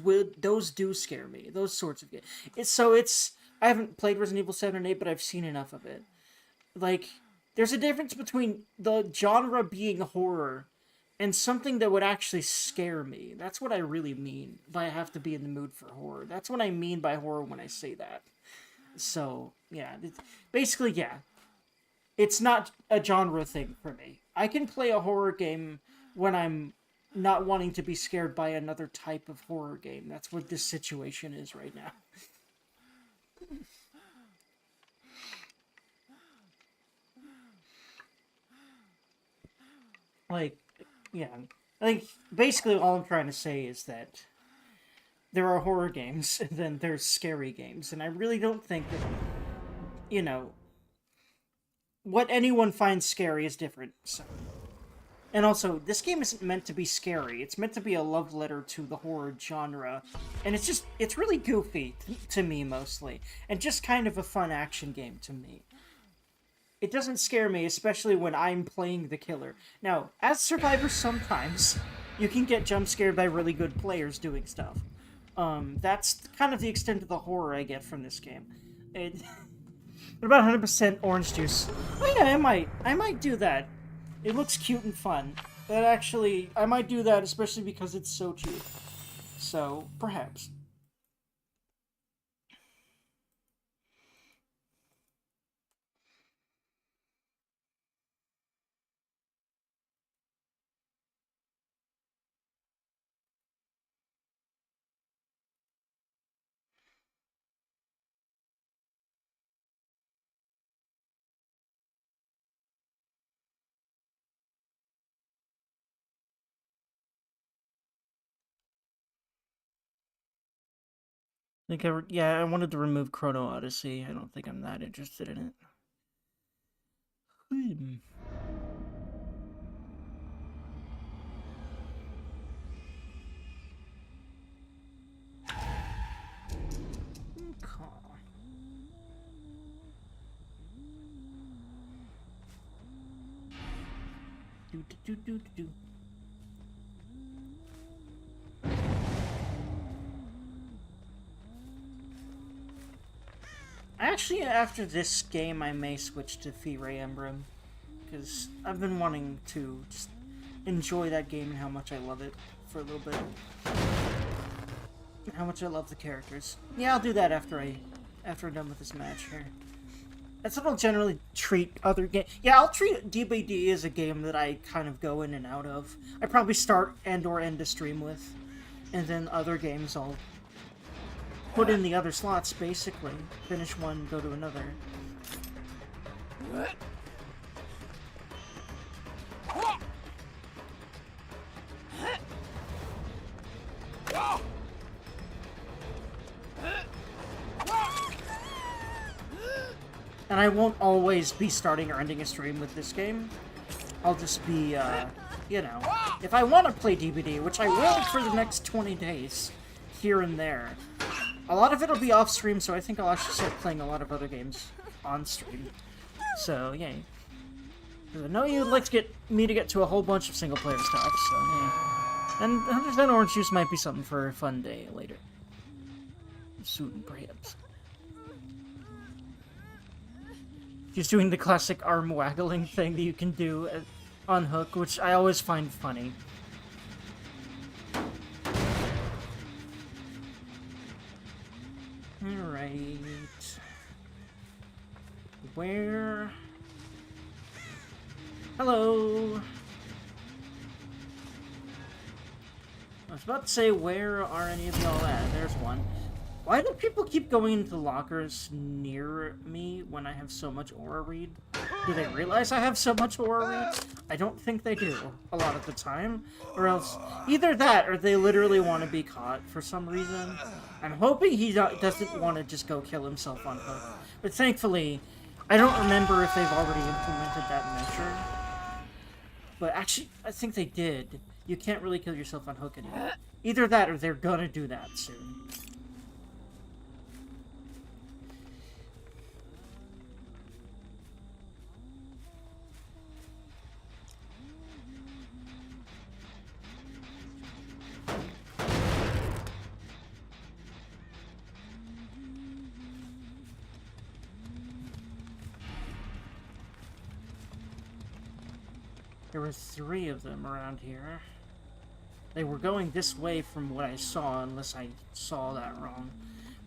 do scare me. Those sorts of games. I haven't played Resident Evil 7 and 8, but I've seen enough of it. Like, there's a difference between the genre being horror and something that would actually scare me. That's what I really mean by I have to be in the mood for horror. That's what I mean by horror when I say that. So, yeah. Basically, yeah. It's not a genre thing for me. I can play a horror game when I'm not wanting to be scared by another type of horror game. That's what this situation is right now. Like, yeah. I think basically all I'm trying to say is that there are horror games and then there's scary games. And I really don't think that, what anyone finds scary is different. So. And also, this game isn't meant to be scary. It's meant to be a love letter to the horror genre. And it's really goofy to me, mostly. And just kind of a fun action game to me. It doesn't scare me, especially when I'm playing the killer. Now, as survivors, sometimes you can get jump scared by really good players doing stuff. That's kind of the extent of the horror I get from this game. What about 100% orange juice? Oh yeah, I might do that. It looks cute and fun. But actually, I might do that especially because it's so cheap. So, perhaps. I wanted to remove Chrono Odyssey. I don't think I'm that interested in it. Hmm. Do. Actually, after this game, I may switch to Fire Emblem, because I've been wanting to just enjoy that game and how much I love it for a little bit. How much I love the characters. Yeah, I'll do that after I'm done with this match here. That's what I'll generally treat other games. Yeah, I'll treat DBD as a game that I kind of go in and out of. I probably start and/or end a stream with, and then other games I'll put in the other slots, basically. Finish one, go to another. And I won't always be starting or ending a stream with this game. I'll just be, you know, if I want to play DBD, which I will for the next 20 days, here and there. A lot of it'll be off stream, so I think I'll actually start playing a lot of other games on stream. So, yay. I know you'd like to get me to get to a whole bunch of single-player stuff, so, yeah. And 100% orange juice might be something for a fun day later. Soon, perhaps. He's doing the classic arm waggling thing that you can do on Hook, which I always find funny. Alright. Where? Hello! I was about to say, where are any of y'all at? There's one. Why do people keep going into lockers near me when I have so much aura read? Do they realize I have so much aura read? I don't think they do, a lot of the time. Or else, either that, or they literally want to be caught for some reason. I'm hoping he doesn't want to just go kill himself on Hook. But thankfully, I don't remember if they've already implemented that measure. But actually, I think they did. You can't really kill yourself on Hook anymore. Either that, or they're gonna do that soon. There were 3 of them around here. They were going this way from what I saw, unless I saw that wrong.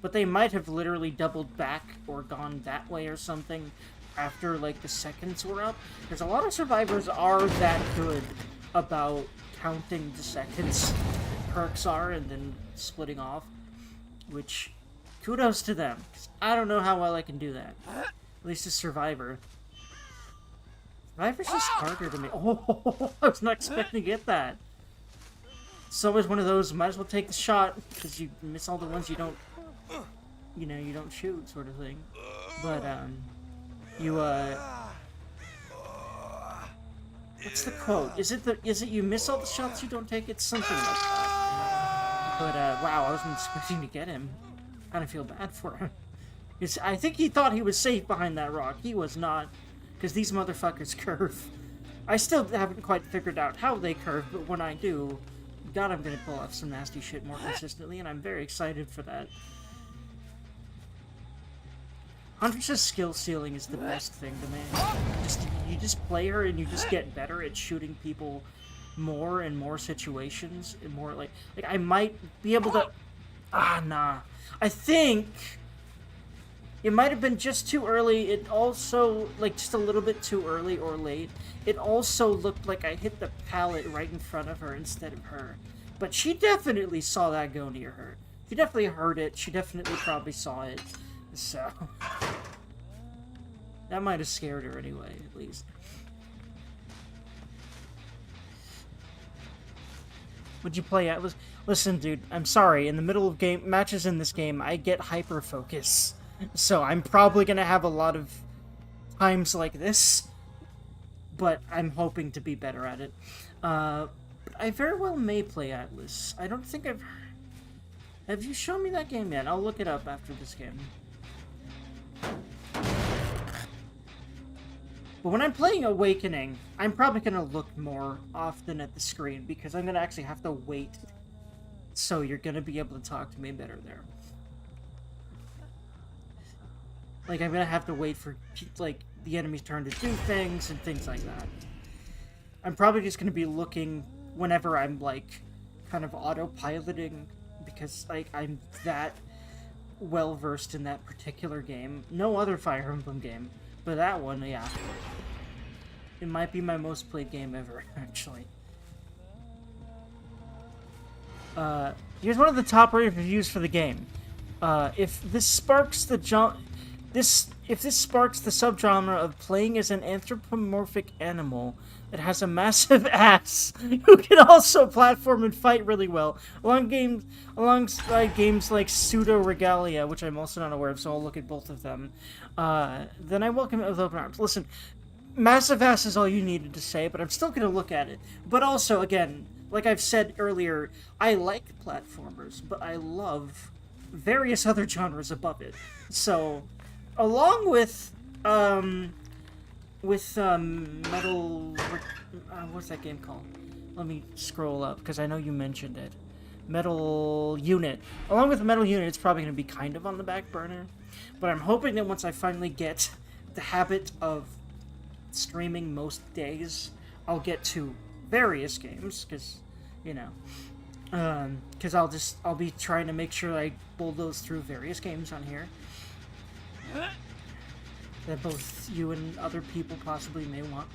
But they might have literally doubled back or gone that way or something after, like, the seconds were up. Because a lot of survivors are that good about counting the seconds perks are and then splitting off. Which, kudos to them. 'Cause I don't know how well I can do that. At least as Survivor. Survivor's just harder to me. Oh, I was not expecting to get that. It's always one of those, might as well take the shot, because you miss all the ones you don't, you know, you don't shoot, sort of thing. But, what's the quote? Is it you miss all the shots you don't take? It's something like that. But, wow, I wasn't expecting to get him. I kind of feel bad for him. Because I think he thought he was safe behind that rock. He was not. Because these motherfuckers curve. I still haven't quite figured out how they curve, but when I do, God, I'm gonna pull off some nasty shit more consistently, and I'm very excited for that. Huntress's skill ceiling is the best thing to me. You just play her, and you just get better at shooting people more and more situations, and more like I might be able to... nah. I think... It might have been just too early. It also, like, just a little bit too early or late. It also looked like I hit the pallet right in front of her instead of her. But she definitely saw that go near her. She definitely heard it. She definitely probably saw it. So... that might have scared her anyway, at least. Would you play Atlas? Listen, dude, I'm sorry. In the middle of matches in this game, I get hyper-focus. So I'm probably going to have a lot of times like this, but I'm hoping to be better at it. But I very well may play Atlas. I don't think I've... Have you shown me that game yet? I'll look it up after this game. But when I'm playing Awakening, I'm probably going to look more often at the screen, because I'm going to actually have to wait, so you're going to be able to talk to me better there. Like, I'm gonna have to wait for, like, the enemy's turn to do things and things like that. I'm probably just gonna be looking whenever I'm, like, kind of autopiloting, because, like, I'm that well-versed in that particular game. No other Fire Emblem game, but that one, yeah. It might be my most played game ever, actually. Here's one of the top-rated reviews for the game. If this sparks the subgenre of playing as an anthropomorphic animal that has a massive ass who can also platform and fight really well, alongside games like Pseudo Regalia, which I'm also not aware of, so I'll look at both of them, then I welcome it with open arms. Listen, Massive ass is all you needed to say, but I'm still gonna look at it. But also, again, like I've said earlier, I like platformers, but I love various other genres above it. So, along Metal, what's that game called? Let me scroll up because I know you mentioned it. Metal Unit. Along with Metal Unit, it's probably going to be kind of on the back burner, but I'm hoping that once I finally get the habit of streaming most days, I'll get to various games because, you know, because I'll be trying to make sure I bulldoze through various games on here that both you and other people possibly may want.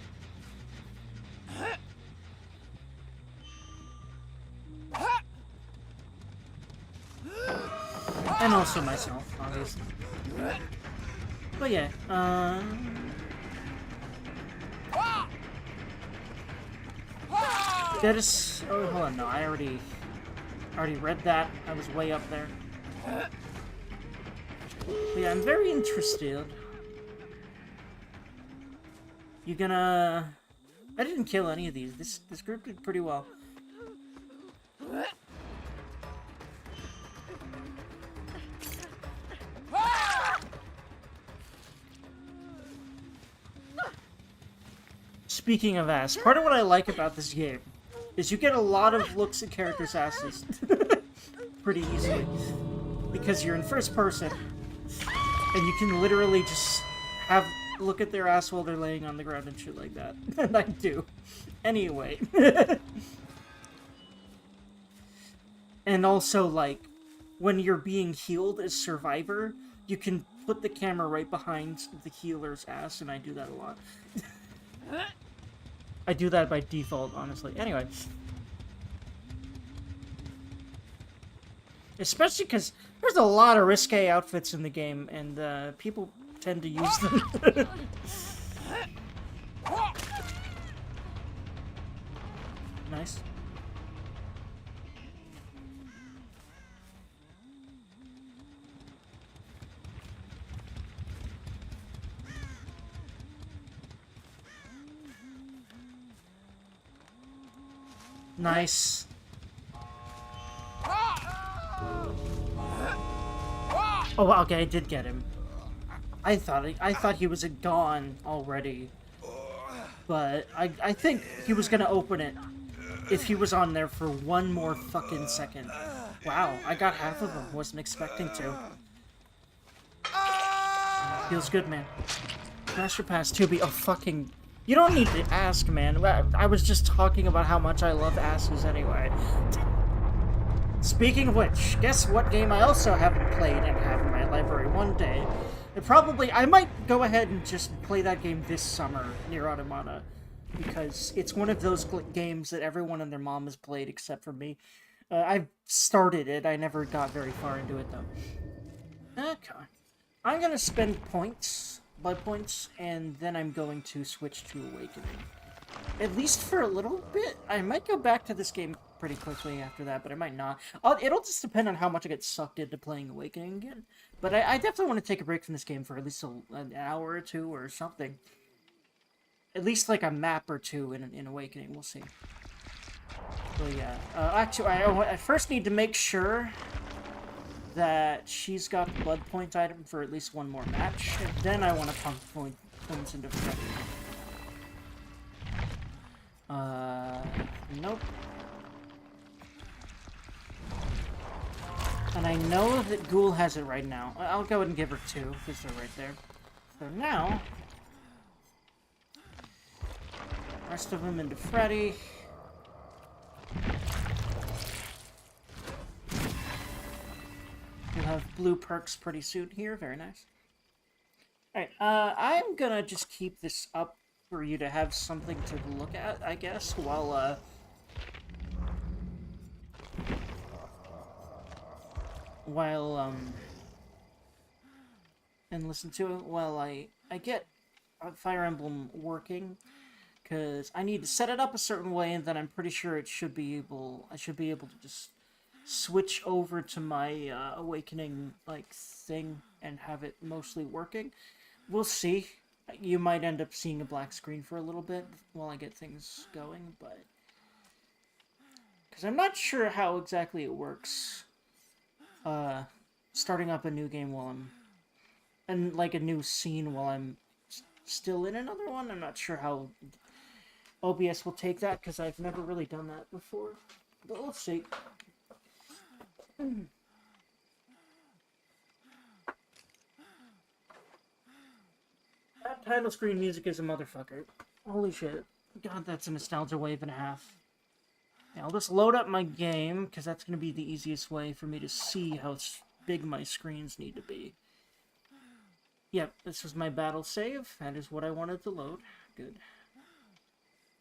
And also myself, obviously. But yeah, that is... Oh, hold on, no, I already read that. I was way up there. But yeah, I'm very interested. You gonna... I didn't kill any of these. This group did pretty well. Speaking of ass, part of what I like about this game is you get a lot of looks at characters' asses pretty easily. Because you're in first person, and you can literally just look at their ass while they're laying on the ground and shit like that. And I do. Anyway. And also, like, when you're being healed as Survivor, you can put the camera right behind the healer's ass, and I do that a lot. I do that by default, honestly. Anyway. Especially because there's a lot of risque outfits in the game, and people tend to use them. Nice. Nice. Oh, wow, okay, I did get him. I thought he was gone already. But I think he was gonna open it if he was on there for one more fucking second. Wow, I got half of him. Wasn't expecting to. Feels good, man. Master Pass 2B. Oh, fucking... You don't need to ask, man. I was just talking about how much I love asses anyway. Speaking of which, guess what game I also haven't played and have in my library one day? I might go ahead and just play that game this summer, Nier Automata, because it's one of those games that everyone and their mom has played except for me. I've started it, I never got very far into it though. Okay. I'm gonna spend blood points, and then I'm going to switch to Awakening. At least for a little bit. I might go back to this game pretty quickly after that, but I might not. It'll just depend on how much I get sucked into playing Awakening again. But I definitely want to take a break from this game for at least an hour or two or something. At least like a map or two in Awakening. We'll see. So yeah. Actually, I first need to make sure that she's got the blood point item for at least one more match. And then I want to pump points into Freddy. Nope. And I know that Ghoul has it right now. I'll go ahead and give her 2, because they're right there. So now... rest of them into Freddy. You'll have blue perks pretty soon here. Very nice. Alright, I'm gonna just keep this up for you to have something to look at, I guess, while, and listen to it while I get Fire Emblem working, because I need to set it up a certain way, and then I'm pretty sure I should be able to just switch over to my Awakening, like, thing and have it mostly working. We'll see. you might end up seeing a black screen for a little bit while I get things going, but... Because I'm not sure how exactly it works. Starting up a new game while I'm... And, like, a new scene while I'm still in another one. I'm not sure how OBS will take that, because I've never really done that before. But let's see. That title screen music is a motherfucker. Holy shit. God, that's a nostalgia wave and a half. Yeah, I'll just load up my game, because that's going to be the easiest way for me to see how big my screens need to be. Yep, this was my battle save. That is what I wanted to load. Good.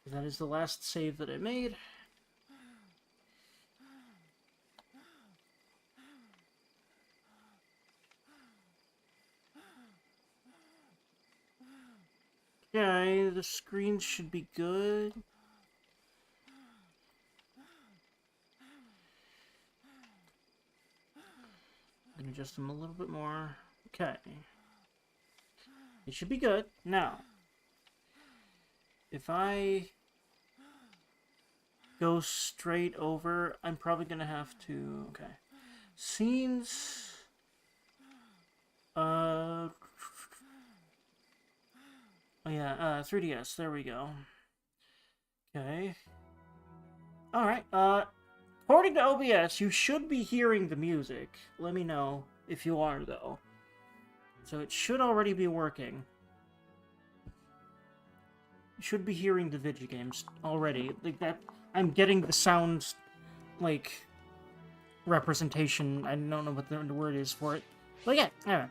That is the last save that I made. Okay, the screens should be good. I'm gonna adjust them a little bit more. Okay. It should be good. Now, if I go straight over, I'm probably gonna have to... Okay. Scenes... Oh yeah, 3DS, there we go. Okay. Alright, according to OBS, you should be hearing the music. Let me know if you are, though. So it should already be working. You should be hearing the video games already. Like that, I'm getting the sound, like, representation. I don't know what the word is for it. But yeah, alright.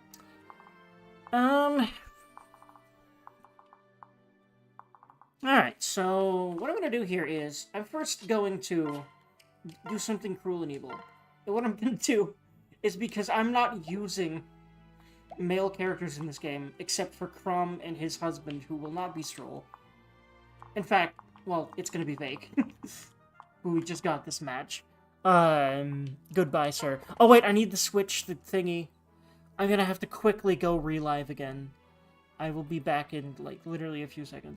Alright, so what I'm going to do here is, I'm first going to do something cruel and evil. And what I'm going to do is, because I'm not using male characters in this game, except for Crom and his husband, who will not be Stroll. In fact, well, it's going to be Vake, who we just got this match. Goodbye, sir. Oh wait, I need to switch the thingy. I'm going to have to quickly go relive again. I will be back in, like, literally a few seconds.